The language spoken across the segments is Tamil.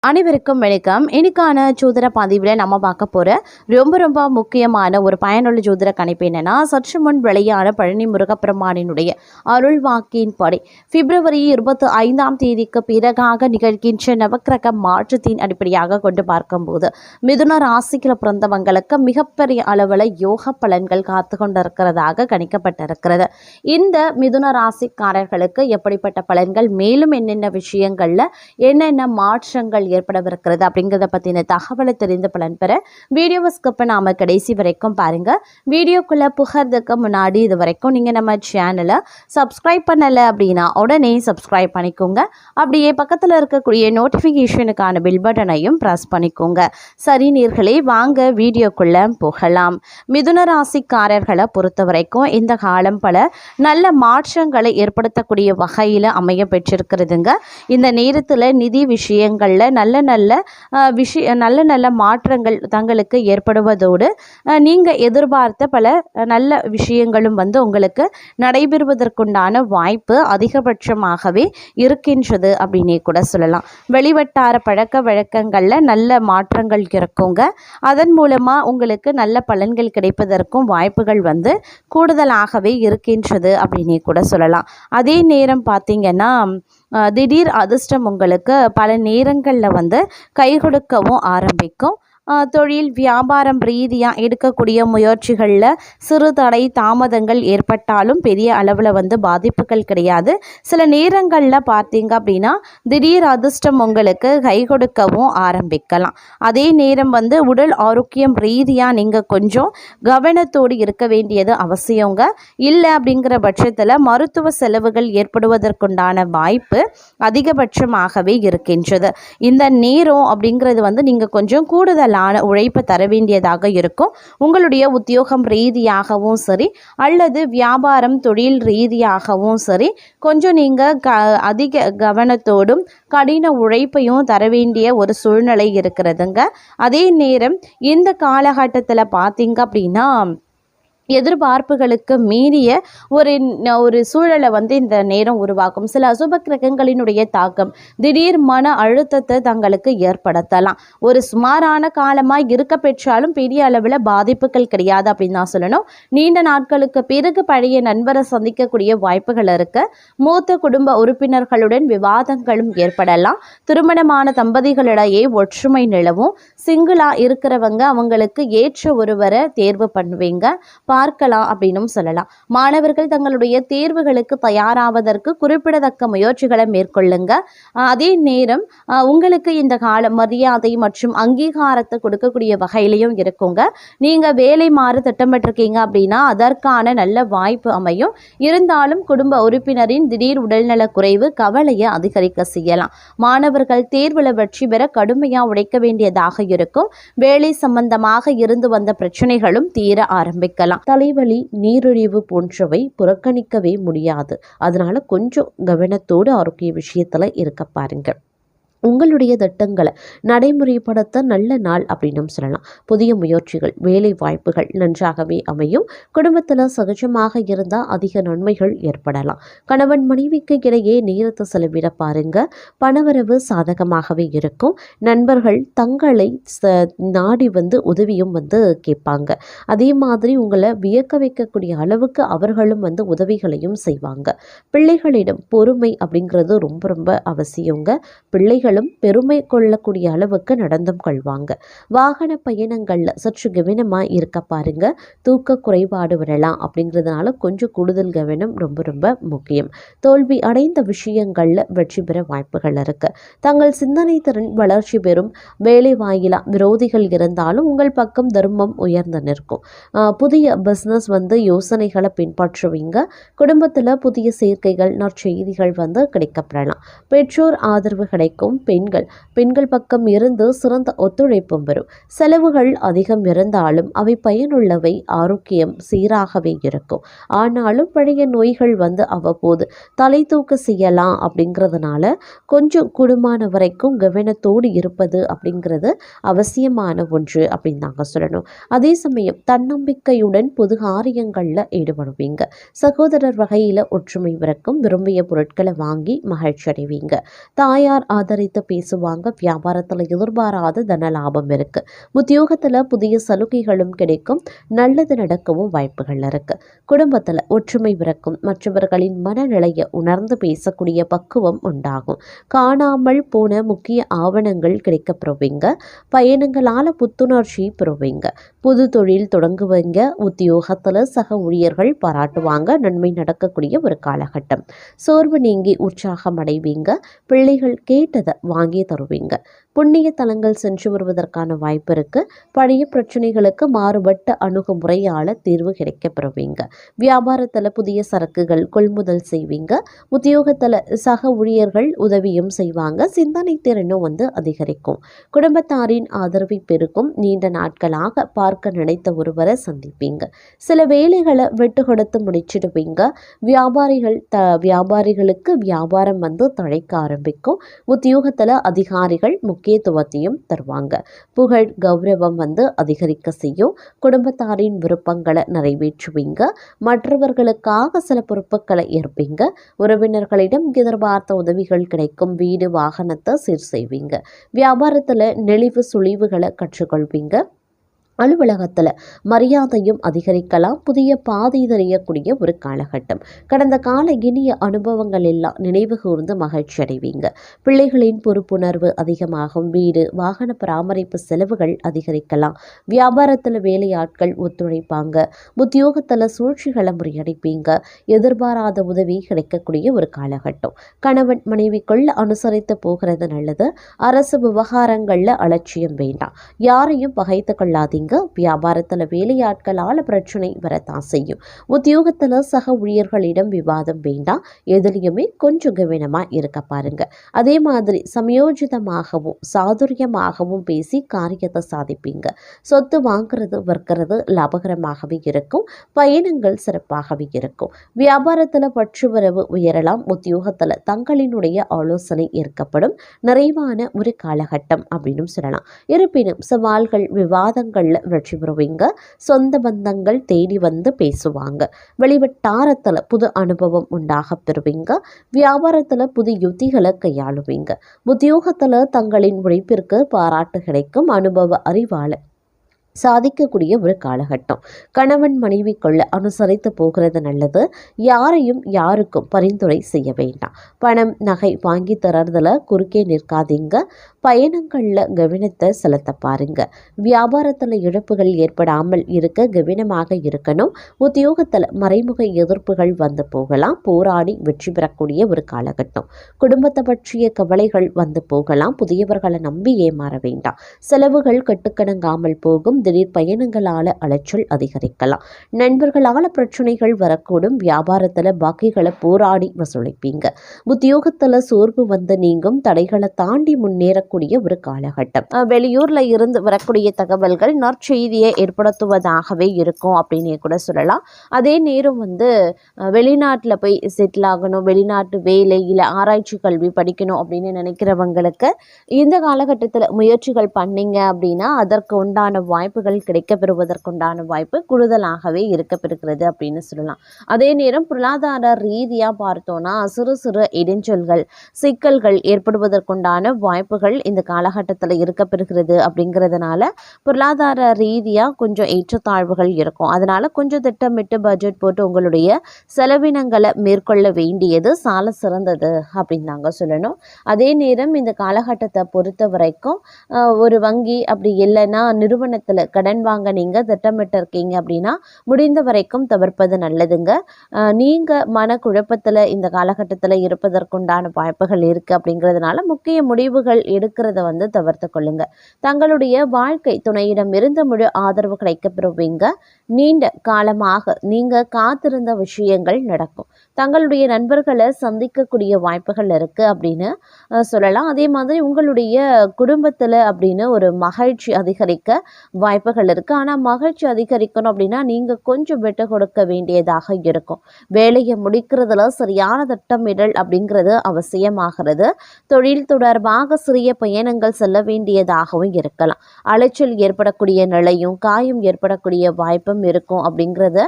அனைவருக்கும் வணக்கம். இன்னைக்கான ஜோதிட பதிவில் நம்ம பார்க்க போகிற ரொம்ப முக்கியமான ஒரு பயனுள்ள ஜோதிட கணிப்பு என்னென்னா, சற்று முன் வெளியான பழனி முருகப்பெருமானினுடைய அருள் வாக்கின்படி பிப்ரவரி 25 பிறகாக நிகழ்கின்ற நவக்கிரக மாற்றத்தின் அடிப்படையாக கொண்டு பார்க்கும்போது மிதுன ராசியில் பிறந்தவங்களுக்கு மிகப்பெரிய அளவில் யோக பலன்கள் காத்து கொண்டிருக்கிறதாக கணிக்கப்பட்டிருக்கிறது. இந்த மிதுன ராசிக்காரர்களுக்கு எப்படிப்பட்ட பலன்கள், மேலும் என்னென்ன விஷயங்களில் என்னென்ன மாற்றங்கள் ஏற்படவிருக்கிறது அப்படிங்கிறத பற்றின தகவலை தெரிந்து பலன் பெற வீடியோவை ஸ்கிப் பண்ணாம கடைசி வரைக்கும் பாருங்க. வீடியோக்குள்ள புகிறதுக்கு முன்னாடி இது வரைக்கும் நீங்க நம்ம சேனலை சப்ஸ்கிரைப் பண்ணல அப்படின்னா உடனே சப்ஸ்கிரைப் பண்ணிக்கோங்க. அப்படியே பக்கத்தில் இருக்கக்கூடிய நோட்டிஃபிகேஷனுக்கான பில் பட்டனையும் ப்ரெஸ் பண்ணிக்கோங்க. சரி நேர்களே, வாங்க வீடியோக்குள்ள போகலாம். மிதுன ராசிக்காரர்களை பொறுத்த வரைக்கும் இந்த காலம் பல நல்ல மாற்றங்களை ஏற்படுத்தக்கூடிய வகையில் அமைய பெற்றிருக்கிறதுங்க. இந்த நேரத்தில் நிதி விஷயங்களில் நல்ல மாற்றங்கள் தங்களுக்கு ஏற்படுவதோடு நீங்கள் எதிர்பார்த்த பல நல்ல விஷயங்களும் உங்களுக்கு நடைபெறுவதற்குண்டான வாய்ப்பு அதிகபட்சமாகவே இருக்கின்றது அப்படின்னே கூட சொல்லலாம். வெளிவட்டார பழக்க வழக்கங்களில் நல்ல மாற்றங்கள் இருக்குங்க. அதன் மூலமாக உங்களுக்கு நல்ல பலன்கள் கிடைப்பதற்கும் வாய்ப்புகள் கூடுதலாகவே இருக்கின்றது அப்படின்னே கூட சொல்லலாம். அதே நேரம் பார்த்தீங்கன்னா, திடீர் அதிர்ஷ்டம் உங்களுக்கு பல நேரங்களில் கை கொடுக்கவும் ஆரம்பிக்கும். தொழில் வியாபாரம் ரீதியாக எடுக்கக்கூடிய முயற்சிகளில் சிறு தடை தாமதங்கள் ஏற்பட்டாலும் பெரிய அளவில் பாதிப்புகள் கிடையாது. சில நேரங்களில் பார்த்தீங்க அப்படின்னா திடீர் அதிர்ஷ்டம் உங்களுக்கு கை கொடுக்கவும் ஆரம்பிக்கலாம். அதே நேரம் உடல் ஆரோக்கியம் ரீதியாக நீங்கள் கொஞ்சம் கவனத்தோடு இருக்க வேண்டியது அவசியங்க. இல்லை அப்படிங்கிற பட்சத்தில் மருத்துவ செலவுகள் ஏற்படுவதற்குண்டான வாய்ப்பு அதிகபட்சமாகவே இருக்கின்றது. இந்த நேரம் அப்படிங்கிறது நீங்கள் கொஞ்சம் கூடுதல் உழைப்பு தர வேண்டியதாக இருக்கும். உங்களுடைய உத்தியோகம் ரீதியாகவும் சரி, அல்லது வியாபாரம் தொழில் ரீதியாகவும் சரி, கொஞ்சம் நீங்கள் அதிக கவனத்தோடும் கடின உழைப்பையும் தர வேண்டிய ஒரு சூழ்நிலை இருக்கிறதுங்க. அதே நேரம் இந்த காலகட்டத்தில் பார்த்தீங்க அப்படின்னா எதிர்பார்ப்புகளுக்கு மீறிய ஒரு சூழலை இந்த நேரம் உருவாக்கும். சில அசுப கிரகங்களினுடைய தாக்கம் திடீர் மன அழுத்தத்தை தங்களுக்கு ஏற்படுத்தலாம். ஒரு சுமாரான காலமாக இருக்க பெற்றாலும் பெரிய அளவில் பாதிப்புகள் கிடையாது அப்படின்னு தான் சொல்லணும். நீண்ட நாட்களுக்கு பிறகு பழைய நண்பரை சந்திக்கக்கூடிய வாய்ப்புகள் இருக்கு. மூத்த குடும்ப உறுப்பினர்களுடன் விவாதங்களும் ஏற்படலாம். திருமணமான தம்பதிகளிடையே ஒற்றுமை நிலவும். சிங்கிளா இருக்கிறவங்க அவங்களுக்கு ஏற்ற ஒருவரை தேர்வு பண்ணுவீங்க, பார்க்கலாம் அப்படின்னும் சொல்லலாம். மாணவர்கள் தங்களுடைய தேர்வுகளுக்கு தயாராவதற்கு குறிப்பிடத்தக்க முயற்சிகளை மேற்கொள்ளுங்க. அதே நேரம் உங்களுக்கு இந்த கால மரியாதை மற்றும் அங்கீகாரத்தை கொடுக்கக்கூடிய வகையிலையும் இருக்குங்க. நீங்கள் வேலை மாற திட்டமிட்டிருக்கீங்க அப்படின்னா அதற்கான நல்ல வாய்ப்பு அமையும். இருந்தாலும் குடும்ப உறுப்பினரின் திடீர் உடல்நல குறைவு கவலையை அதிகரிக்க செய்யலாம். மாணவர்கள் தேர்வில் வெற்றி பெற கடுமையாக உழைக்க வேண்டியதாக இருக்கும். வேலை சம்பந்தமாக இருந்து வந்த பிரச்சனைகளும் தீர ஆரம்பிக்கலாம். தலைவலி, நீரிழிவு போன்றவை புறக்கணிக்கவே முடியாது. அதனால கொஞ்சம் கவனத்தோடு ஆரோக்கிய விஷயத்துல இருக்க பாருங்க. உங்களுடைய திட்டங்களை நடைமுறைப்படுத்த நல்ல நாள் அப்படின்னு சொல்லலாம். புதிய முயற்சிகள், வேலை வாய்ப்புகள் நன்றாகவே அமையும். குடும்பத்தில் சகஜமாக இருந்தால் அதிக நன்மைகள் ஏற்படலாம். கணவன் மனைவிக்கு இடையே நேரத்தை செலவிட பாருங்க. பணவரவு சாதகமாகவே இருக்கும். நண்பர்கள் தங்களை நாடி உதவியும் கேட்பாங்க. அதே மாதிரி உங்களை வியக்க வைக்கக்கூடிய அளவுக்கு அவர்களும் உதவிகளையும் செய்வாங்க. பிள்ளைகளிடம் பொறுமை அப்படிங்கிறது ரொம்ப அவசியங்க. பிள்ளைகள் பெருமை கொள்ளக்கூடிய அளவுக்கு நடந்தும் கொள்வாங்க. வாகன பயணங்கள்ல சற்று கவனமா இருக்க பாருங்க. தூக்க குறைபாடு வரலாம். அப்படிங்கிறதுனால கொஞ்சம் கூடுதல் கவனம் ரொம்ப முக்கியம். தோல்வி அடைந்த விஷயங்கள்ல வெற்றி பெற வாய்ப்புகள் இருக்கு. தங்கள் சிந்தனை திறன் வளர்ச்சி பெறும். வேலை வாயிலா விரோதிகள் இருந்தாலும் உங்கள் பக்கம் தர்மம் உயர்ந்து நிற்கும். புதிய பிசினஸ் யோசனைகளை பின்பற்றுவீங்க. குடும்பத்துல புதிய சேர்க்கைகள், நற்செய்திகள் கிடைக்கப்படலாம். பெற்றோர் ஆதரவு கிடைக்கும். பெண்கள் பக்கம் இருந்து சிறந்த ஒத்துழைப்பும் வரும். செலவுகள் அதிகம் இருந்தாலும் அவை பயனுள்ளவை. ஆரோக்கியம் சீராகவே இருக்கும். ஆனாலும் பழைய நோய்கள் அவ்வப்போது தலை தூக்க செய்யலாம். அப்படிங்கிறதுனால கொஞ்சம் கூடுமான வரைக்கும் கவனத்தோடு இருப்பது அப்படிங்கிறது அவசியமான ஒன்று அப்படின்னு நாங்கள் சொல்லணும். அதே சமயம் தன்னம்பிக்கையுடன் பொது காரியங்களில் ஈடுபடுவீங்க. சகோதரர் வகையில் ஒற்றுமை விறக்கும். விரும்பிய பொருட்களை வாங்கி மகிழ்ச்சி அடைவீங்க. தாயார் ஆதரவு அனுசரித்து பேசுவாங்க. வியாபாரத்தில் எதிர்பாராத தன லாபம் இருக்கு. உத்தியோகத்தில் புதிய சலுகைகளும் கிடைக்கும். நல்லது நடக்கவும் வாய்ப்புகள் இருக்கு. குடும்பத்தில் ஒற்றுமை பிறக்கும். மற்றவர்களின் மனநிலையை உணர்ந்து பேசக்கூடிய பக்குவம் உண்டாகும். காணாமல் போன முக்கிய ஆவணங்கள் கிடைக்கப்பெறுவீங்க. பயணங்களால் புத்துணர்ச்சி பெறுவீங்க. புது தொழில் தொடங்குவீங்க. உத்தியோகத்தில் சக ஊழியர்கள் பாராட்டுவாங்க. நன்மை நடக்கக்கூடிய ஒரு காலகட்டம். சோர்வு நீங்கி உற்சாகம் அடைவீங்க. பிள்ளைகள் கேட்டதை வாங்கி தருவீங்க. புண்ணிய தலங்கள் சென்று வருவதற்கான வாய்ப்பு இருக்கு. பழைய பிரச்சனைகளுக்கு மாறுபட்ட அணுகுமுறையால் தீர்வு கிடைக்கப்பெறுவீங்க. வியாபாரத்தில் புதிய சரக்குகள் கொள்முதல் செய்வீங்க. உத்தியோகத்தில் சக ஊழியர்கள் உதவியும் செய்வாங்க. சிந்தனை திறனும் அதிகரிக்கும். குடும்பத்தாரின் ஆதரவை பெருக்கும். நீண்ட நாட்களாக பார்க்க நினைத்த ஒருவரை சந்திப்பீங்க. சில வேலைகளை விட்டு கொடுத்து முடிச்சிடுவீங்க. வியாபாரிகளுக்கு வியாபாரம் தழைக்க ஆரம்பிக்கும். உத்தியோகத்தில் அதிகாரிகள் முக்கியத்துவத்தையும் தருவாங்க. புகழ் கௌரவம் அதிகரிக்க செய்யும். குடும்பத்தாரின் விருப்பங்களை நிறைவேற்றுவீங்க. மற்றவர்களுக்காக சில பொறுப்புகளை ஏற்பீங்க. உறவினர்களிடம் எதிர்பார்த்த உதவிகள் கிடைக்கும். வீடு வாகனத்தை சீர் செய்வீங்க. வியாபாரத்தில் நெளிவு சுழிவுகளை கற்றுக்கொள்வீங்க. அலுவலகத்தில் மரியாதையும் அதிகரிக்கலாம். புதிய பாதை தெரியக்கூடிய ஒரு காலகட்டம். கடந்த கால இனிய அனுபவங்கள் எல்லாம் நினைவு கூர்ந்து மகிழ்ச்சி அடைவீங்க. பிள்ளைகளின் பொறுப்புணர்வு அதிகமாகும். வீடு வாகன பராமரிப்பு செலவுகள் அதிகரிக்கலாம். வியாபாரத்தில் வேலையாட்கள் ஒத்துழைப்பாங்க. உத்தியோகத்தில் சூழ்ச்சிகளை முறியடிப்பீங்க. எதிர்பாராத உதவி கிடைக்கக்கூடிய ஒரு காலகட்டம். கணவன் மனைவிக்குள்ள அனுசரித்து போகிறது நல்லது. அரசு விவகாரங்களில் அலட்சியம் வேண்டாம். யாரையும் பகைத்து கொள்ளாதீங்க. வியாபாரத்தில் வேலையாட்களால் பிரச்சனை வரத்தான் செய்யும். உத்தியோகத்தில் சக ஊழியர்களிடம் விவாதம் வேண்டாம். எதுலையுமே கொஞ்சம் கவனமாக இருக்க பாருங்க. அதே மாதிரி சமயோஜிதமாகவும் சாதுரியமாகவும் பேசி காரியத்தை சாதிப்பீங்க. சொத்து வாங்குறது விற்கிறது லாபகரமாகவே இருக்கும். பயணங்கள் சிறப்பாகவே இருக்கும். வியாபாரத்தில் பற்றுவரவு உயரலாம். உத்தியோகத்தில் தங்களினுடைய ஆலோசனை ஏற்கப்படும். நிறைவான ஒரு காலகட்டம் அப்படின்னு சொல்லலாம். இருப்பினும் சவால்கள் விவாதங்கள் வெற்றி பெறுவீங்க. சொந்த பந்தங்கள் தேடி பேசுவாங்க. வெளிவட்டாரத்தில் புது அனுபவம் உண்டாக பெறுவீங்க. வியாபாரத்தில் புது யுத்திகளை கையாளுவீங்க. உத்தியோகத்தில் தங்களின் உழைப்பிற்கு பாராட்டு கிடைக்கும். அனுபவ அறிவால சாதிக்கக்கூடிய ஒரு காலகட்டம். கணவன் மனைவிக்குள்ள அனுசரித்து போகிறது நல்லது. யாருக்கும் பரிந்துரை செய்ய வேண்டாம். பணம் நகை வாங்கி தரதுல குறுக்கே நிற்காதீங்க. பயணங்களில் கவனத்தை செலுத்த பாருங்க. வியாபாரத்தில் இழப்புகள் ஏற்படாமல் இருக்க கவனமாக இருக்கணும். உத்தியோகத்தில் மறைமுக எதிர்ப்புகள் போகலாம். போராடி வெற்றி பெறக்கூடிய ஒரு காலகட்டம். குடும்பத்தை பற்றிய கவலைகள் போகலாம். புதியவர்களை நம்பி ஏமாற வேண்டாம். செலவுகள் கட்டுக்கடங்காமல் போகும். திடீர் பயணங்களால் அலைச்சல் அதிகரிக்கலாம். நண்பர்களால் பிரச்சனைகள் வரக்கூடும். வியாபாரத்தில் பாக்கிகளை போராடி வசூலிப்பீங்க. உத்தியோகத்தில் சோர்வு நீங்கும். தடைகளை தாண்டி முன்னேறக்கூடிய ஒரு காலகட்டம். வெளியூர்ல இருந்து வரக்கூடிய தகவல்கள் நற்செய்தியை ஏற்படுத்துவதாகவே இருக்கும் அப்படின்னு கூட சொல்லலாம். அதே நேரம் வெளிநாட்டில் போய் செட்டில் ஆகணும், வெளிநாட்டு வேலை இல்லை ஆராய்ச்சி கல்வி படிக்கணும் அப்படின்னு நினைக்கிறவங்களுக்கு இந்த காலகட்டத்தில் முயற்சிகள் பண்ணீங்க அப்படின்னா அதற்கு உண்டான வாய்ப்புகள் கிடைக்கப்பெறுவதற்குண்டான வாய்ப்பு கூடுதலாகவே இருக்கப்பெறுகிறது அப்படின்னு சொல்லலாம். அதே நேரம் பொருளாதார ரீதியாக பார்த்தோன்னா சிறு சிறு இடைஞ்சல்கள் சிக்கல்கள் ஏற்படுவதற்குண்டான வாய்ப்புகள் இந்த காலகட்டத்தில் இருக்கப்பெறுகிறது. அப்படிங்கிறதுனால பொருளாதார ரீதியாக கொஞ்சம் ஏற்றத்தாழ்வுகள் இருக்கும். அதனால கொஞ்சம் திட்டமிட்டு பட்ஜெட் போட்டு உங்களுடைய செலவினங்களை மேற்கொள்ள வேண்டியது சால சிறந்தது அப்படின்னு நாங்கள் சொல்லணும். அதே நேரம் இந்த காலகட்டத்தை பொறுத்த வரைக்கும் ஒரு வங்கி அப்படி இல்லைன்னா நிறுவனத்தில் கடன் வாங்க நீங்கள் திட்டமிட்டு இருக்கீங்க அப்படின்னா முடிந்த வரைக்கும் தவிர்ப்பது நல்லதுங்க. நீங்கள் மனக்குழப்பத்தில் இந்த காலகட்டத்தில் இருப்பதற்குண்டான வாய்ப்புகள் இருக்குது. அப்படிங்கிறதுனால முக்கிய முடிவுகள் எடுக்கிறத தவிர்த்து கொள்ளுங்க. தங்களுடைய வாழ்க்கை துணையிடமிருந்து முழு ஆதரவு கிடைக்கப்பெறுவீங்க. நீண்ட காலமாக நீங்கள் காத்திருந்த விஷயங்கள் நடக்கும். தங்களுடைய நண்பர்களை சந்திக்கக்கூடிய வாய்ப்புகள் இருக்குது அப்படின்னு சொல்லலாம். அதே மாதிரி உங்களுடைய குடும்பத்தில் அப்படின்னு ஒரு மகிழ்ச்சி அதிகரிக்க வாய்ப்புகள் இருக்குது. ஆனால் மகிழ்ச்சி அதிகரிக்கணும் அப்படின்னா நீங்கள் கொஞ்சம் விட்டு கொடுக்க வேண்டியதாக இருக்கும். வேலையை முடிக்கிறதுல சரியான திட்டமிடல் அப்படிங்கிறது அவசியமாகிறது. தொழில் தொடர்பாக சிறிய பயணங்கள் செல்ல வேண்டியதாகவும் இருக்கலாம். அலைச்சல் ஏற்படக்கூடிய நிலையும் காயம் ஏற்படக்கூடிய வாய்ப்பும் இருக்கும். அப்படிங்கிறத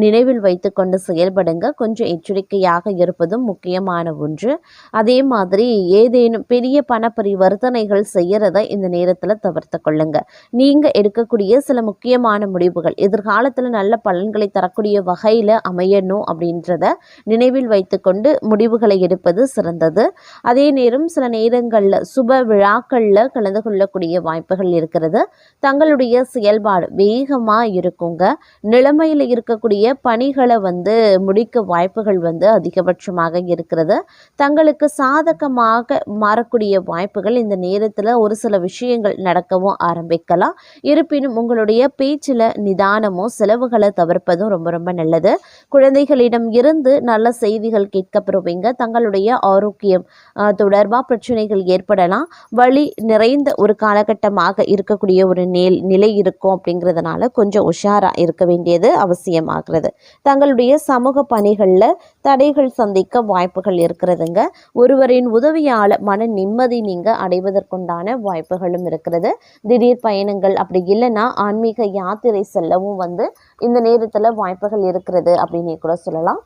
நினைவில் வைத்து கொண்டு செயல்படுங்க. கொஞ்சம் எச்சரிக்கையாக இருப்பதும் முக்கியமான ஒன்று. அதே மாதிரி ஏதேனும் பெரிய பண பரிவர்த்தனைகள் செய்யறத இந்த நேரத்தில் தவிர்த்து கொள்ளுங்க. நீங்கள் எடுக்கக்கூடிய சில முக்கியமான முடிவுகள் எதிர்காலத்தில் நல்ல பலன்களை தரக்கூடிய வகையில் அமையணும் அப்படின்றத நினைவில் வைத்துக்கொண்டு முடிவுகளை எடுப்பது சிறந்தது. அதே நேரம் சில நேரங்களில் சுப விழாக்களில் கலந்து கொள்ளக்கூடிய வாய்ப்புகள் இருக்கிறது. தங்களுடைய செயல்பாடு வேகமாக இருக்குங்க. நிலைமையில் இருக்கக்கூடிய பணிகளை முடிக்க வாய்ப்புகள் அதிகபட்சமாக இருக்கிறது. தங்களுக்கு சாதகமாக மாறக்கூடிய வாய்ப்புகள் இந்த நேரத்தில் ஒரு சில விஷயங்கள் நடக்கவும் ஆரம்பிக்கலாம். இருப்பினும் உங்களுடைய பேச்சில் நிதானமும் செலவுகளை தவிர்ப்பதும் ரொம்ப ரொம்ப நல்லது. குழந்தைகளிடம் இருந்து நல்ல செய்திகள் கேட்கப்படுவீங்க. தங்களுடைய ஆரோக்கியம் தொடர்பாக பிரச்சனைகள் ஏற்படலாம். வலி நிறைந்த ஒரு காலகட்டமாக இருக்கக்கூடிய ஒரு நிலை இருக்கும். அப்படிங்கிறதுனால கொஞ்சம் உஷாராக இருக்க வேண்டியது அவசியமாகிறது. தங்களுடைய சமூக பணிகளில் தடைகள் சந்திக்க வாய்ப்புகள் இருக்கிறதுங்க. ஒருவரின் உதவியால் மன நிம்மதி நீங்கள் அடைவதற்குண்டான வாய்ப்புகளும் இருக்கிறது. திடீர் பயணங்கள் அப்படி இல்லைன்னா ஆன்மீக யாத்திரை செல்லவும் இந்த நேரத்தில் வாய்ப்புகள் இருக்கிறது அப்படின்னு கூட சொல்லலாம்.